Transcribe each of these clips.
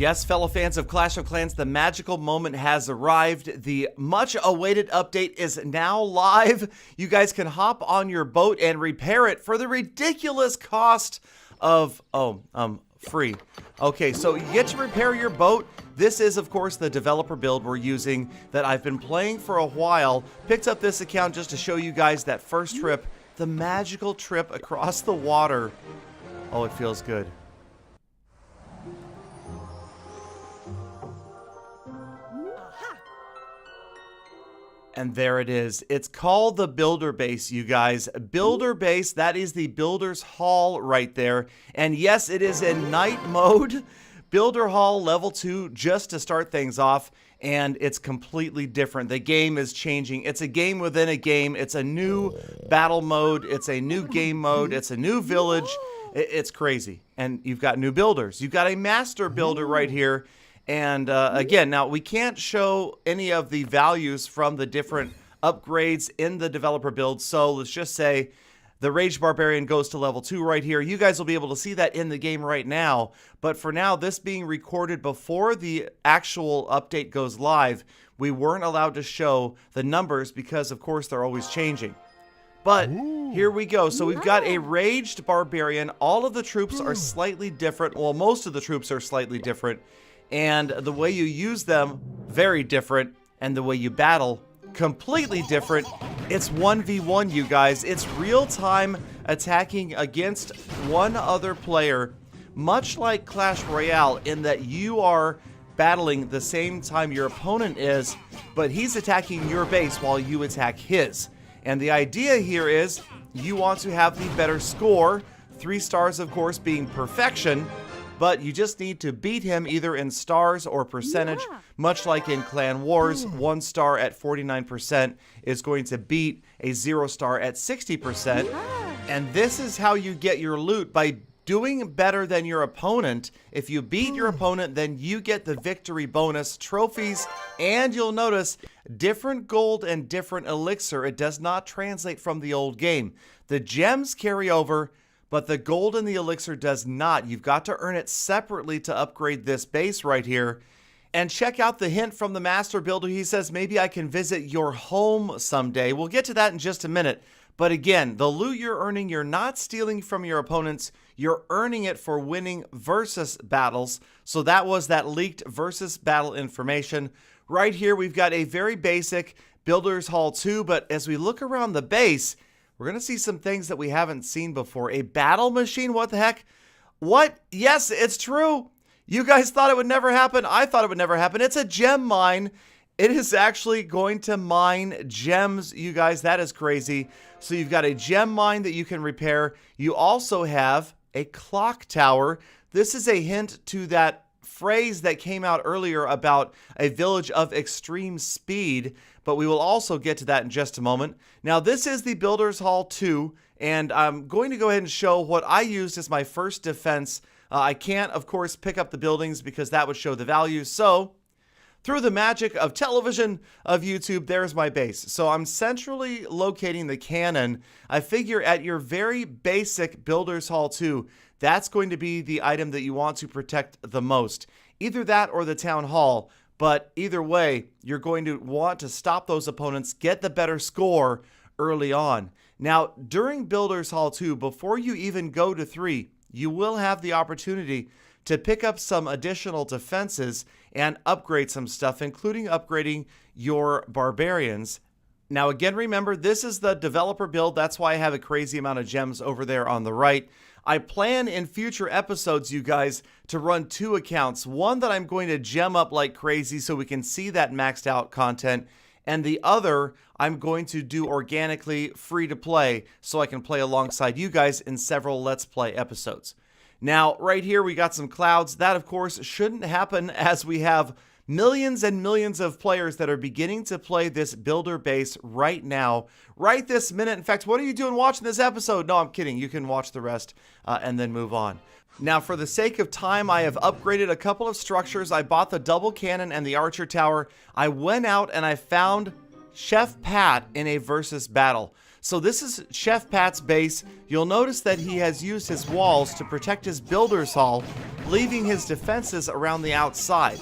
Yes, fellow fans of Clash of Clans, the magical moment has arrived. The much-awaited update is now live. You guys can hop on your boat and repair it for the ridiculous cost of, free. Okay, so you get to repair your boat. This is, of course, the developer build we're using that I've been playing for a while. Picked up this account just to show you guys that first trip, the magical trip across the water. Oh, it feels good. And there it is. It's called the Builder Base, you guys. Builder Base, that is the Builder's Hall right there. And yes, it is in night mode. Builder Hall level 2 just to start things off. And it's completely different. The game is changing. It's a game within a game. It's a new battle mode. It's a new game mode. It's a new village. It's crazy. And you've got new builders. You've got a master builder right here. And again, now we can't show any of the values from the different upgrades in the developer build. So let's just say the Rage Barbarian goes to level 2 right here. You guys will be able to see that in the game right now. But for now, this being recorded before the actual update goes live, we weren't allowed to show the numbers because, of course, they're always changing. But here we go. So we've got a Raged Barbarian. All of the troops are slightly different. Well, most of the troops are slightly different. And the way you use them, very different. And the way you battle, completely different. It's 1v1, you guys. It's real-time attacking against one other player, much like Clash Royale, in that you are battling the same time your opponent is, but he's attacking your base while you attack his. And the idea here is you want to have the better score, 3 stars, of course, being perfection, but you just need to beat him either in stars or percentage, much like in Clan Wars. 1 star at 49% is going to beat a 0 star at 60%. And this is how you get your loot, by doing better than your opponent. If you beat your opponent, then you get the victory bonus, trophies, and you'll notice different gold and different elixir. It does not translate from the old game. The gems carry over, but the gold and the elixir does not. You've got to earn it separately to upgrade this base right here. And check out the hint from the master builder. He says, maybe I can visit your home someday. We'll get to that in just a minute. But again, the loot you're earning, you're not stealing from your opponents. You're earning it for winning versus battles. So that was that leaked versus battle information. Right here, we've got a very basic Builder's Hall 2. But as we look around the base, we're going to see some things that we haven't seen before. A battle machine? What the heck? What? Yes, it's true. You guys thought it would never happen. I thought it would never happen. It's a gem mine. It is actually going to mine gems, you guys. That is crazy. So you've got a gem mine that you can repair. You also have a clock tower. This is a hint to that phrase that came out earlier about a village of extreme speed, but we will also get to that in just a moment. Now, this is the Builder's Hall 2, and I'm going to go ahead and show what I used as my first defense. I can't, of course, pick up the buildings because that would show the values, so through the magic of television, of YouTube, there's my base. So I'm centrally locating the cannon. I figure at your very basic Builder's Hall 2, that's going to be the item that you want to protect the most. Either that or the Town Hall, but either way, you're going to want to stop those opponents, get the better score early on. Now, during Builder's Hall 2, before you even go to 3, you will have the opportunity to pick up some additional defenses and upgrade some stuff, including upgrading your barbarians. Now, again, remember, this is the developer build. That's why I have a crazy amount of gems over there on the right. I plan in future episodes, you guys, to run 2 accounts. One that I'm going to gem up like crazy so we can see that maxed out content. And the other, I'm going to do organically free to play so I can play alongside you guys in several Let's Play episodes. Now, right here, we got some clouds. That, of course, shouldn't happen as we have millions and millions of players that are beginning to play this builder base right now, right this minute. In fact, what are you doing watching this episode? No, I'm kidding. You can watch the rest and then move on. Now, for the sake of time, I have upgraded a couple of structures. I bought the double cannon and the archer tower. I went out and I found Chef Pat in a versus battle. So this is Chef Pat's base. You'll notice that he has used his walls to protect his builder's hall, leaving his defenses around the outside.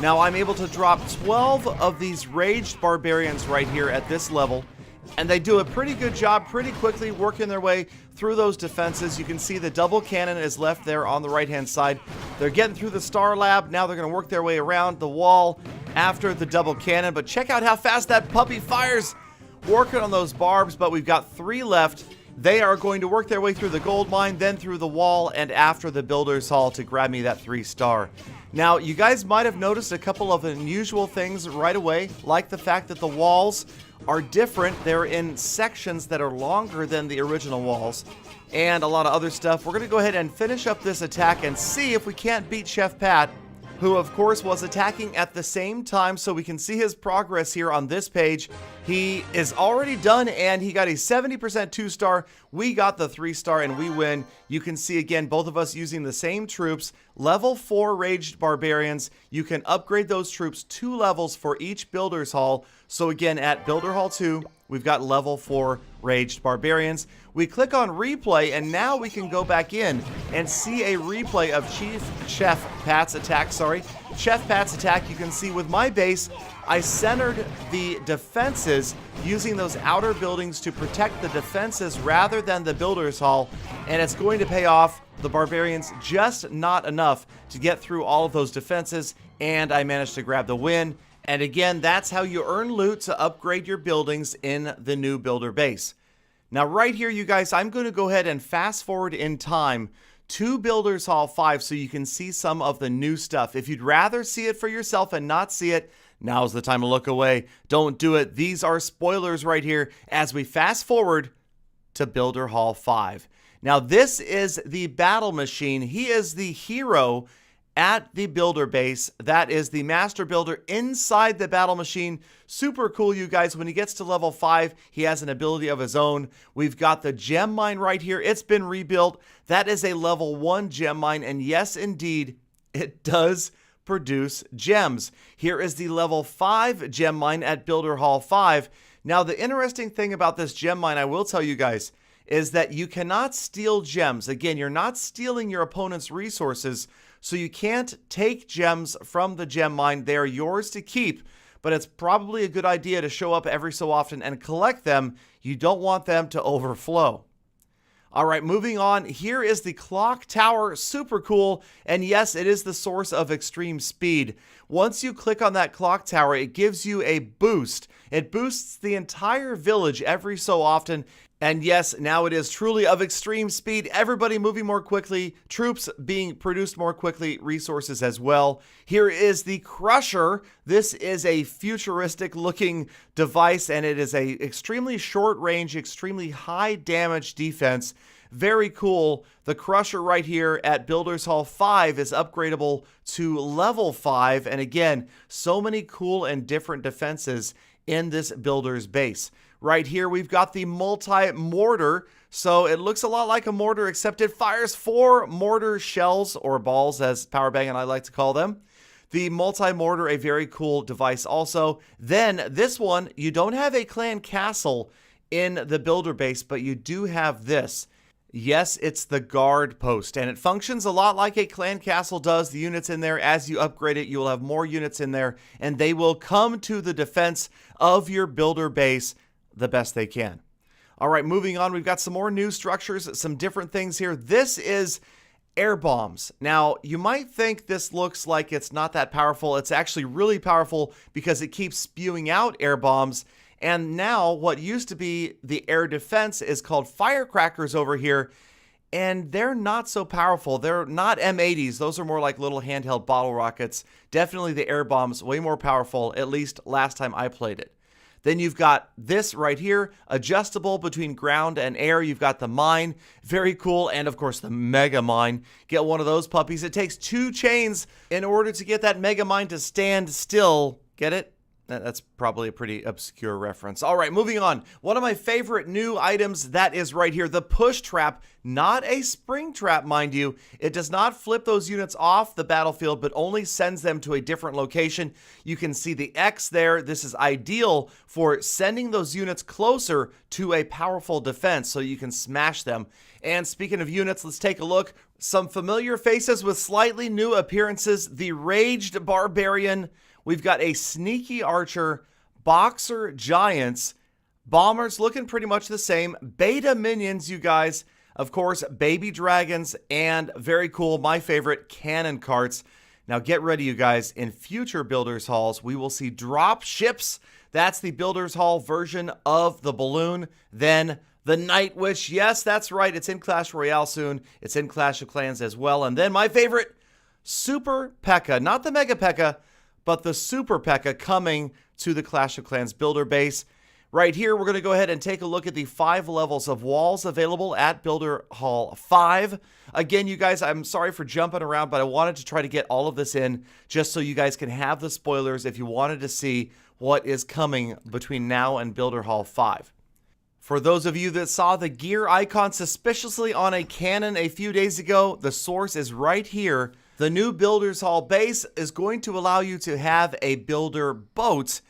Now I'm able to drop 12 of these raged barbarians right here at this level, and they do a pretty good job pretty quickly working their way through those defenses. You can see the double cannon is left there on the right hand side. They're getting through the Star Lab. Now they're going to work their way around the wall after the double cannon, but check out how fast that puppy fires, working on those barbs. But we've got 3 left. They are going to work their way through the gold mine, then through the wall, and after the builder's hall to grab me that 3-star. Now, you guys might have noticed a couple of unusual things right away, like the fact that the walls are different. They're in sections that are longer than the original walls, and a lot of other stuff. We're going to go ahead and finish up this attack and see if we can't beat Chef Pat, who of course was attacking at the same time, so we can see his progress here on this page. He is already done, and he got a 70% 2-star. We got the 3-star, and we win. You can see again, both of us using the same troops. Level 4 raged barbarians. You can upgrade those troops 2 levels for each builder's hall. So again, at Builder Hall 2, we've got level 4 raged barbarians. We click on replay, and now we can go back in and see a replay of Chef Pat's attack. Chef Pat's attack. You can see with my base, I centered the defenses using those outer buildings to protect the defenses rather than the builder's hall, and it's going to pay off. The barbarians just not enough to get through all of those defenses, and I managed to grab the win. And again, that's how you earn loot to upgrade your buildings in the new builder base. Now right here, you guys, I'm going to go ahead and fast forward in time to Builders Hall 5 so you can see some of the new stuff. If you'd rather see it for yourself and not see it, now's the time to look away. Don't do it. These are spoilers right here as we fast forward to Builder Hall 5. Now this is the battle machine. He is the hero at the builder base. That is the master builder inside the battle machine. Super cool, you guys. When he gets to level 5, he has an ability of his own. We've got the gem mine right here. It's been rebuilt. That is a level 1 gem mine, and yes, indeed, it does produce gems. Here is the level 5 gem mine at Builder Hall 5. Now, the interesting thing about this gem mine, I will tell you guys, is that you cannot steal gems. Again, you're not stealing your opponent's resources, so you can't take gems from the gem mine. They are yours to keep, but it's probably a good idea to show up every so often and collect them. You don't want them to overflow. All right, moving on. Here is the clock tower. Super cool. And yes, it is the source of extreme speed. Once you click on that clock tower, it gives you a boost. It boosts the entire village every so often. And yes, now it is truly of extreme speed. Everybody moving more quickly, troops being produced more quickly, resources as well. Here is the Crusher. This is a futuristic looking device, and it is a extremely short range, extremely high damage defense. Very cool. The Crusher right here at Builders Hall 5 is upgradable to level 5. And again, so many cool and different defenses in this builder's base. Right here, we've got the multi-mortar. So it looks a lot like a mortar, except it fires 4 mortar shells, or balls, as Powerbang and I like to call them. The multi-mortar, a very cool device also. Then this one, you don't have a clan castle in the builder base, but you do have this. Yes, it's the guard post, and it functions a lot like a clan castle does. The units in there, as you upgrade it, you will have more units in there, and they will come to the defense of your builder base the best they can. All right, moving on, we've got some more new structures, some different things here. This is air bombs. Now, you might think this looks like it's not that powerful. It's actually really powerful because it keeps spewing out air bombs. And now what used to be the air defense is called firecrackers over here, and they're not so powerful. They're not M80s. Those are more like little handheld bottle rockets. Definitely the air bombs, way more powerful, at least last time I played it. Then you've got this right here, adjustable between ground and air. You've got the mine, very cool, and of course the mega mine. Get one of those puppies. It takes 2 chains in order to get that mega mine to stand still. Get it? That's probably a pretty obscure reference. All right, moving on. One of my favorite new items, that is right here, the push trap. Not a spring trap, mind you. It does not flip those units off the battlefield, but only sends them to a different location. You can see the X there. This is ideal for sending those units closer to a powerful defense so you can smash them. And speaking of units, let's take a look. Some familiar faces with slightly new appearances. The Raged Barbarian. We've got a Sneaky Archer, Boxer Giants, Bombers looking pretty much the same, Beta Minions, you guys, of course, Baby Dragons, and very cool, my favorite, Cannon Carts. Now get ready, you guys. In future Builders Halls, we will see drop ships. That's the Builders Hall version of the balloon. Then the Night Witch. Yes, that's right. It's in Clash Royale soon. It's in Clash of Clans as well. And then my favorite, Super P.E.K.K.A. Not the Mega P.E.K.K.A., but the Super P.E.K.K.A. coming to the Clash of Clans builder base. Right here, we're going to go ahead and take a look at the 5 levels of walls available at Builder Hall 5. Again, you guys, I'm sorry for jumping around, but I wanted to try to get all of this in just so you guys can have the spoilers if you wanted to see what is coming between now and Builder Hall 5. For those of you that saw the gear icon suspiciously on a cannon a few days ago, the source is right here. The new Builders Hall base is going to allow you to have a builder boat.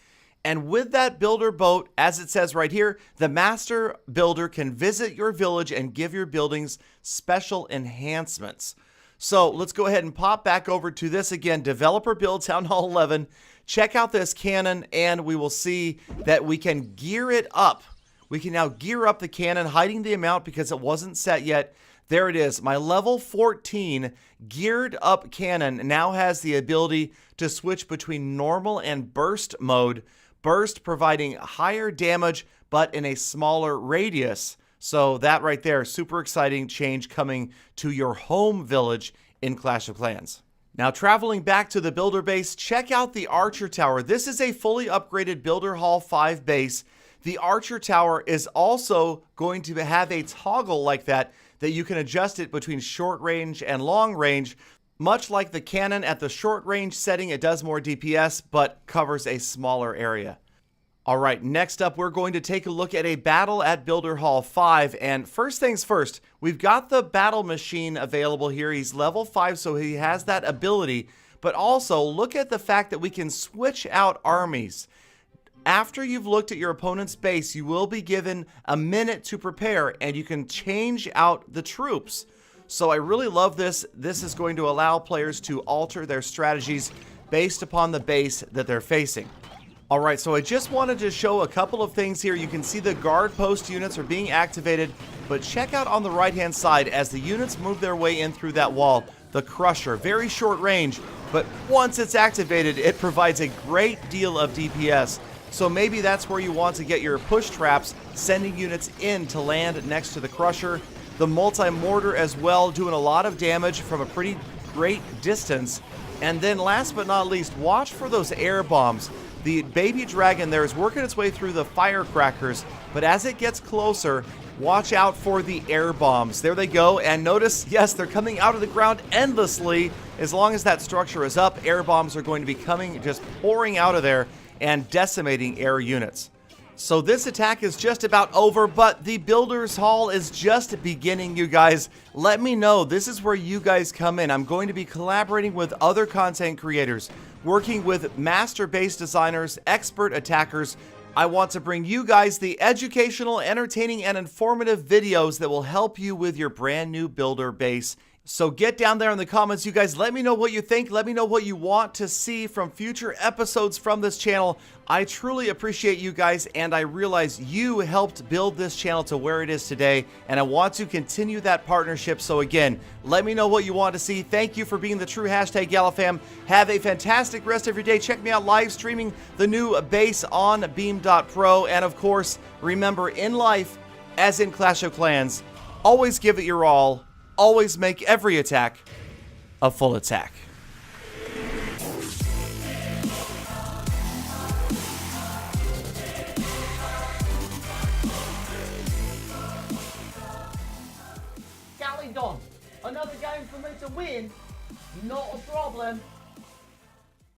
And with that builder boat, as it says right here, the master builder can visit your village and give your buildings special enhancements. So let's go ahead and pop back over to this again, Developer Build Town Hall 11. Check out this cannon and we will see that we can gear it up. We can now gear up the cannon, hiding the amount because it wasn't set yet. There it is. My level 14 geared up cannon now has the ability to switch between normal and burst mode. Burst providing higher damage, but in a smaller radius. So that right there, super exciting change coming to your home village in Clash of Clans. Now traveling back to the builder base, check out the Archer Tower. This is a fully upgraded Builder Hall 5 base. The Archer Tower is also going to have a toggle like that you can adjust it between short range and long range. Much like the cannon at the short range setting, it does more DPS, but covers a smaller area. All right, next up, we're going to take a look at a battle at Builder Hall 5. And first things first, we've got the battle machine available here. He's level 5, so he has that ability. But also, look at the fact that we can switch out armies. After you've looked at your opponent's base, you will be given a minute to prepare, and you can change out the troops. So I really love this. This is going to allow players to alter their strategies based upon the base that they're facing. All right, so I just wanted to show a couple of things here. You can see the guard post units are being activated, but check out on the right-hand side as the units move their way in through that wall. The Crusher, very short range, but once it's activated, it provides a great deal of DPS. So maybe that's where you want to get your push traps, sending units in to land next to the Crusher. The multi-mortar as well, doing a lot of damage from a pretty great distance. And then last but not least, watch for those air bombs. The Baby Dragon there is working its way through the firecrackers, but as it gets closer, watch out for the air bombs. There they go, and notice, yes, they're coming out of the ground endlessly. As long as that structure is up, air bombs are going to be coming, just pouring out of there and decimating air units. So this attack is just about over, but the Builders Hall is just beginning, you guys. Let me know. This is where you guys come in. I'm going to be collaborating with other content creators, working with master base designers, expert attackers. I want to bring you guys the educational, entertaining, and informative videos that will help you with your brand new builder base. So get down there in the comments, you guys. Let me know what you think. Let me know what you want to see from future episodes from this channel. I truly appreciate you guys, and I realize you helped build this channel to where it is today, and I want to continue that partnership. So again, let me know what you want to see. Thank you for being the true hashtag Gallafam. Have a fantastic rest of your day. Check me out live streaming the new base on Beam.pro. And of course, remember, in life, as in Clash of Clans, always give it your all. Always make every attack a full attack. Galley Don, another game for me to win? Not a problem.